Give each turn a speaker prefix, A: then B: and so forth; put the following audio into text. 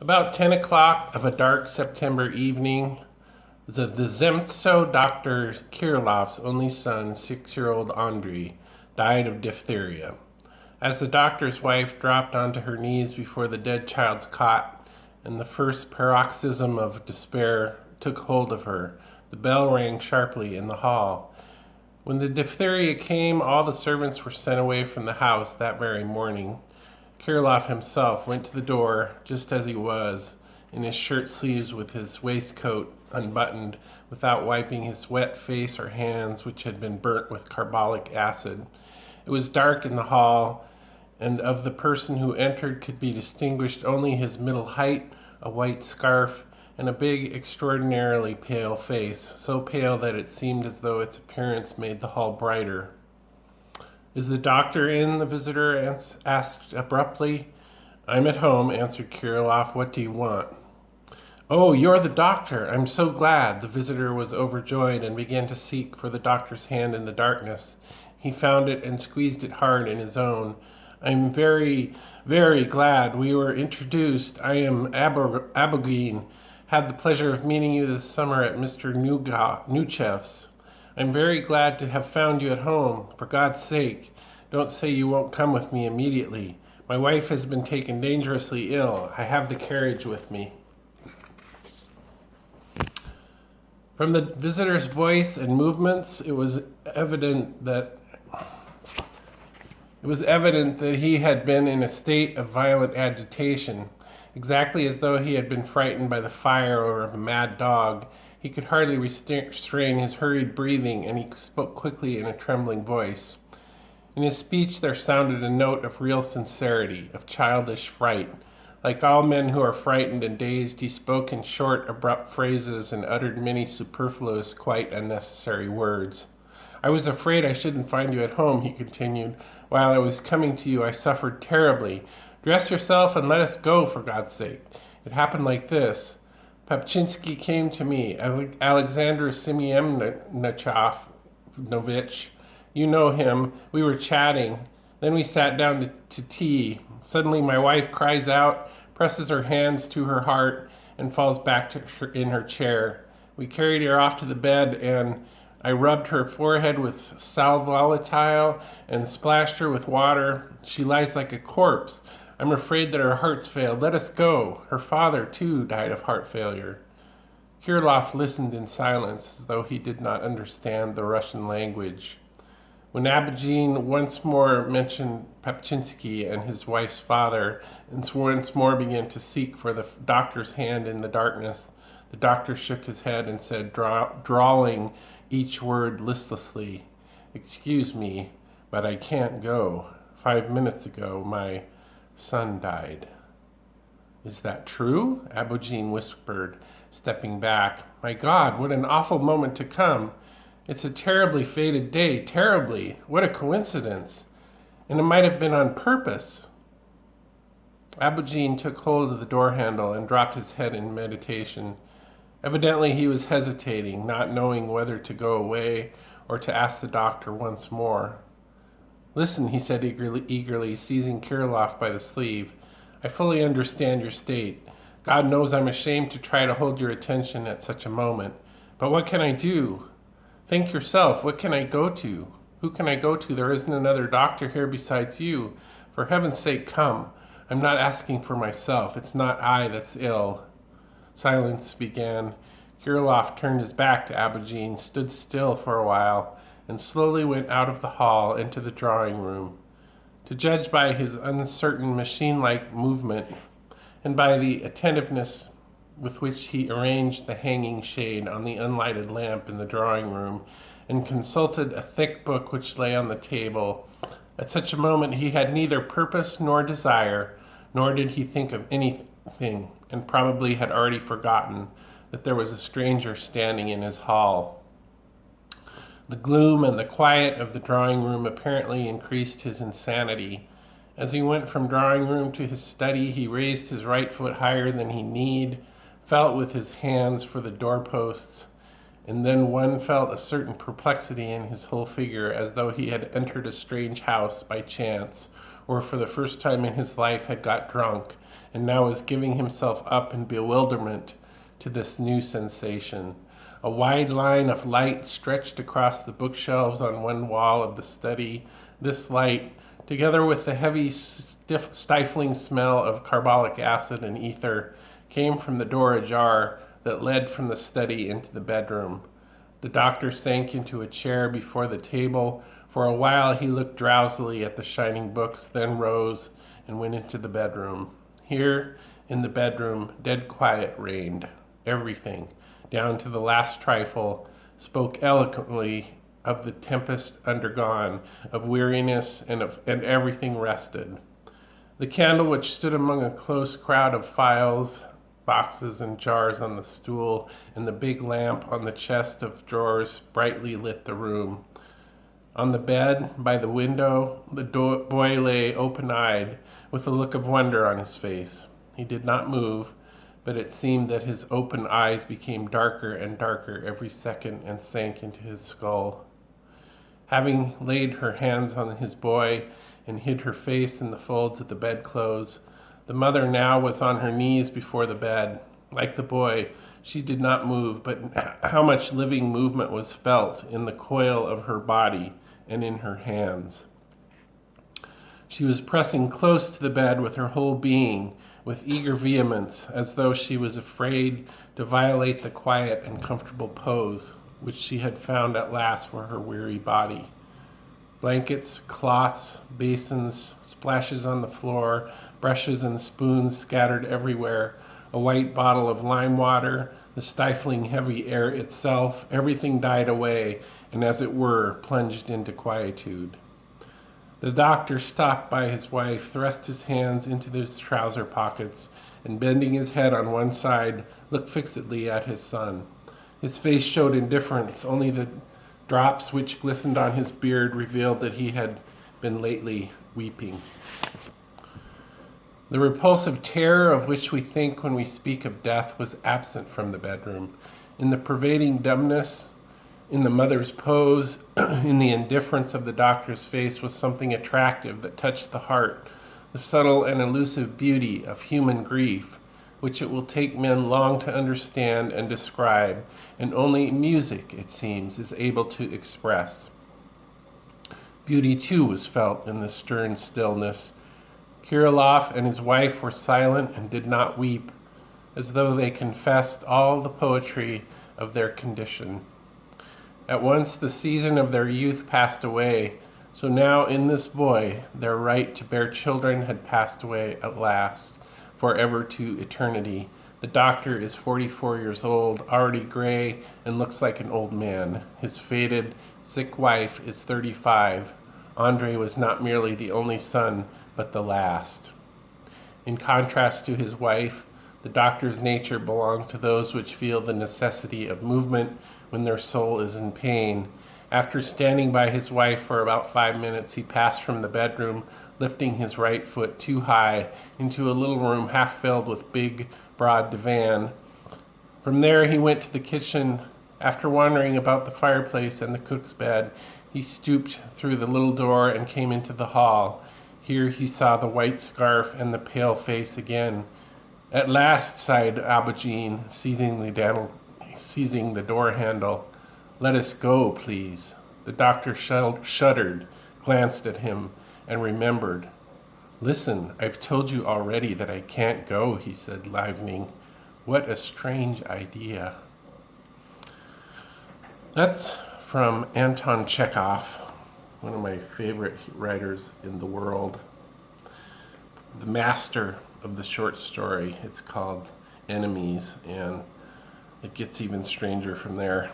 A: About 10 o'clock of a dark September evening, the Zemtso doctor Kirilov's only son, 6-year-old Andrei, died of diphtheria. As the doctor's wife dropped onto her knees before the dead child's cot, and the first paroxysm of despair took hold of her, the bell rang sharply in the hall. When the diphtheria came, all the servants were sent away from the house that very morning. Kirilov himself went to the door just as he was, in his shirt sleeves with his waistcoat unbuttoned, without wiping his wet face or hands which had been burnt with carbolic acid. It was dark in the hall, and of the person who entered could be distinguished only his middle height, a white scarf, and a big, extraordinarily pale face, so pale that it seemed as though its appearance made the hall brighter. "Is the doctor in?" the visitor asked abruptly. "I'm at home," answered Kirilov. "What do you want?" "Oh, you're the doctor. I'm so glad." The visitor was overjoyed and began to seek for the doctor's hand in the darkness. He found it and squeezed it hard in his own. "I'm very, very glad. We were introduced. I am Abogin. Had the pleasure of meeting you this summer at Mr. Nuchev's. I'm very glad to have found you at home. For God's sake, don't say you won't come with me immediately. My wife has been taken dangerously ill. I have the carriage with me." From the visitor's voice and movements, it was evident that he had been in a state of violent agitation, exactly as though he had been frightened by the fire or of a mad dog. He could hardly restrain his hurried breathing, and he spoke quickly in a trembling voice. In his speech there sounded a note of real sincerity, of childish fright. Like all men who are frightened and dazed, he spoke in short, abrupt phrases and uttered many superfluous, quite unnecessary words. "I was afraid I shouldn't find you at home," he continued. "While I was coming to you, I suffered terribly. Dress yourself and let us go, for God's sake. It happened like this. Papchinsky came to me, Alexander Semyenovich. You know him. We were chatting. Then we sat down to tea. Suddenly my wife cries out, presses her hands to her heart, and falls back in her chair. We carried her off to the bed, and I rubbed her forehead with sal volatile and splashed her with water. She lies like a corpse. I'm afraid that her heart's failed. Let us go. Her father, too, died of heart failure." Kirilov listened in silence, as though he did not understand the Russian language. When Abogin once more mentioned Papchinsky and his wife's father, and once more began to seek for the doctor's hand in the darkness, the doctor shook his head and said, drawling each word listlessly, "Excuse me, but I can't go. 5 minutes ago, my son died." "Is that true?" Abogin whispered, stepping back. "My God, what an awful moment to come. It's a terribly fated day, terribly. What a coincidence. And it might have been on purpose." Abogin took hold of the door handle and dropped his head in meditation. Evidently he was hesitating, not knowing whether to go away or to ask the doctor once more. "Listen," he said eagerly, seizing Kirilov by the sleeve. "I fully understand your state. God knows I'm ashamed to try to hold your attention at such a moment. But what can I do? Think yourself, what can I go to? Who can I go to? There isn't another doctor here besides you. For heaven's sake, come. I'm not asking for myself. It's not I that's ill." Silence began. Kirilov turned his back to Abogin, stood still for a while, and slowly went out of the hall into the drawing room. To judge by his uncertain machine-like movement and by the attentiveness with which he arranged the hanging shade on the unlighted lamp in the drawing room and consulted a thick book which lay on the table, at such a moment he had neither purpose nor desire, nor did he think of anything, and probably had already forgotten that there was a stranger standing in his hall. The gloom and the quiet of the drawing room apparently increased his insanity. As he went from drawing room to his study, he raised his right foot higher than he need, felt with his hands for the doorposts, and then one felt a certain perplexity in his whole figure, as though he had entered a strange house by chance, or for the first time in his life had got drunk, and now was giving himself up in bewilderment to this new sensation. A wide line of light stretched across the bookshelves on one wall of the study. This light, together with the heavy, stifling smell of carbolic acid and ether, came from the door ajar that led from the study into the bedroom. The doctor sank into a chair before the table. For a while he looked drowsily at the shining books, then rose and went into the bedroom. Here, in the bedroom, dead quiet reigned. Everything, down to the last trifle, spoke eloquently of the tempest undergone, of weariness, and everything rested. The candle, which stood among a close crowd of files, boxes, and jars on the stool, and the big lamp on the chest of drawers, brightly lit the room. On the bed, by the window, the boy lay open-eyed, with a look of wonder on his face. He did not move, but it seemed that his open eyes became darker and darker every second and sank into his skull. Having laid her hands on his boy and hid her face in the folds of the bedclothes, the mother now was on her knees before the bed. Like the boy, she did not move, but how much living movement was felt in the coil of her body and in her hands. She was pressing close to the bed with her whole being, with eager vehemence, as though she was afraid to violate the quiet and comfortable pose which she had found at last for her weary body. Blankets, cloths, basins, splashes on the floor, brushes and spoons scattered everywhere, a white bottle of lime water, the stifling heavy air itself, everything died away and, as it were, plunged into quietude. The doctor stopped by his wife, thrust his hands into his trouser pockets, and bending his head on one side, looked fixedly at his son. His face showed indifference. Only the drops which glistened on his beard revealed that he had been lately weeping. The repulsive terror of which we think when we speak of death was absent from the bedroom. In the pervading dumbness, in the mother's pose, in the indifference of the doctor's face was something attractive that touched the heart, the subtle and elusive beauty of human grief, which it will take men long to understand and describe, and only music, it seems, is able to express. Beauty, too, was felt in the stern stillness. Kirillov and his wife were silent and did not weep, as though they confessed all the poetry of their condition. At once the season of their youth passed away, so now in this boy their right to bear children had passed away at last, forever to eternity. The doctor is 44 years old, already gray, and looks like an old man. His faded, sick wife is 35. Andrei was not merely the only son, but the last. In contrast to his wife, the doctor's nature belonged to those which feel the necessity of movement when their soul is in pain. After standing by his wife for about 5 minutes, he passed from the bedroom, lifting his right foot too high, into a little room half filled with big, broad divan. From there he went to the kitchen. After wandering about the fireplace and the cook's bed, he stooped through the little door and came into the hall. Here he saw the white scarf and the pale face again. "At last," sighed Abogine, seizing the door handle. "Let us go, please." The doctor shuddered, glanced at him, and remembered. "Listen, I've told you already that I can't go," he said, livening. "What a strange idea." That's from Anton Chekhov, one of my favorite writers in the world. The master of the short story. It's called Enemies, and it gets even stranger from there.